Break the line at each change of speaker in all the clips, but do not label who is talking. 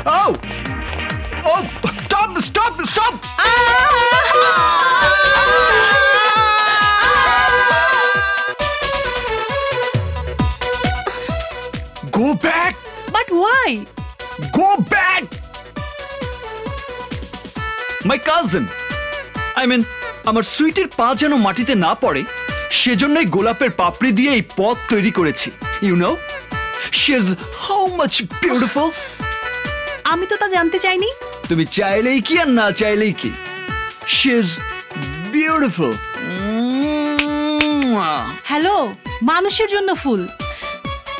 Oh! Oh! Stop! Stop! Stop! Go back!
But why?
Go back! My cousin. I mean, আমার সুইটের পা যেন মাটিতে না পড়ে সেজন্যই গোলাপের পাপড়ি দিয়ে এই পথ তৈরি করেছি। You know? She is how much beautiful?
আমি তো তা জানতে চাইনি।
তুমি চাইলেই কি আর না চাইলেই কি? She is beautiful.
হ্যালো, মানুষের জন্য ফুল,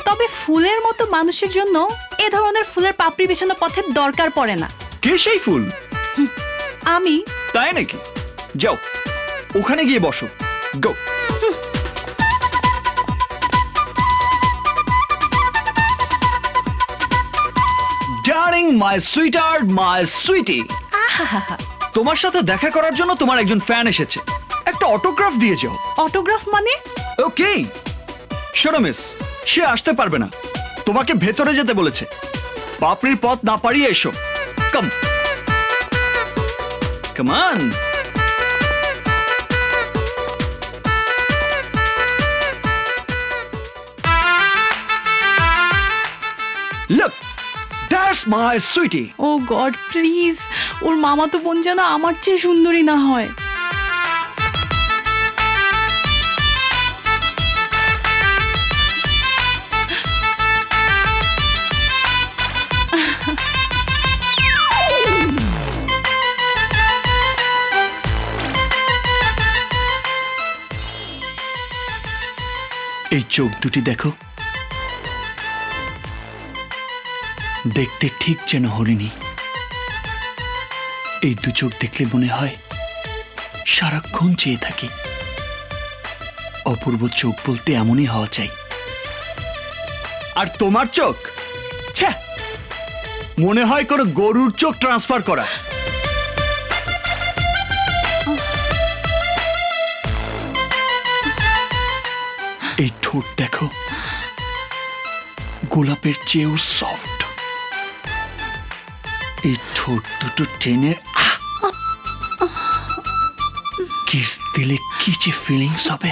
তবে ফুলের মতো মানুষের জন্য এ ধরনের ফুলের পাপড়ি বিছানো পথের দরকার পড়ে না।
কে সেই ফুল?
আমি।
তাই নাকি? যাও ওখানে গিয়ে বসো। গো। Darling, my sweetheart, my sweetie. তোমার সাথে দেখা করার জন্য তোমার একজন ফ্যান এসেছে, একটা অটোগ্রাফ দিয়ে যাও।
অটোগ্রাফ মানে?
ওকে, শোনো মিস, সে আসতে পারবে না, তোমাকে ভেতরে যেতে বলেছে। পাপড়ির পথ না পারিয়ে এসো। Come come on. Look, that's my sweetie.
Oh God, please, ওর মামাতো বোন যেন আমার চেয়ে সুন্দরী না হয়।
এই চোখ দুটি দেখো, দেখতে ঠিক যেন হরিণী। এই দু চোখ দেখলে মনে হয় সারাক্ষণ চেয়ে থাকি। অপূর্ব চোখ বলতে এমনই হওয়া চাই। আর তোমার চোখ, ছ্যা, মনে হয় কোনো গরুর চোখ ট্রান্সফার করা। এই ঠোঁট দেখো, গোলাপের চেয়েও সফট। এই ঠোঁট দুটো টেনে কিস দিলে কি যে ফিলিংস হবে।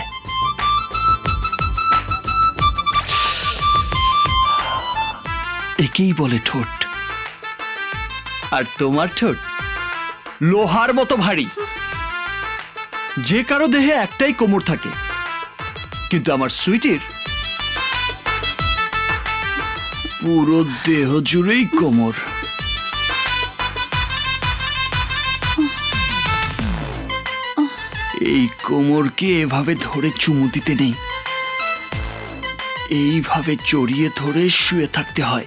একেই বলে ঠোঁট। আর তোমার ঠোঁট লোহার মতো ভারী। যে কারো দেহে একটাই কোমর থাকে, কিন্তু আমার সুইটির পুরো দেহ জুড়েই কোমর। এই কোমরকে এভাবে ধরে চুমু দিতে নেই, এইভাবে জড়িয়ে ধরে শুয়ে থাকতে হয়।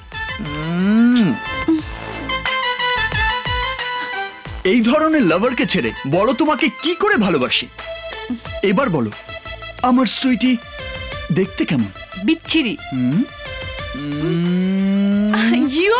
এই ধরনের লাভারকে ছেড়ে বলো তোমাকে কি করে ভালোবাসি। এবার বলো আমার সুইটি দেখতে কেমন?
বিচ্ছিরি। ইউ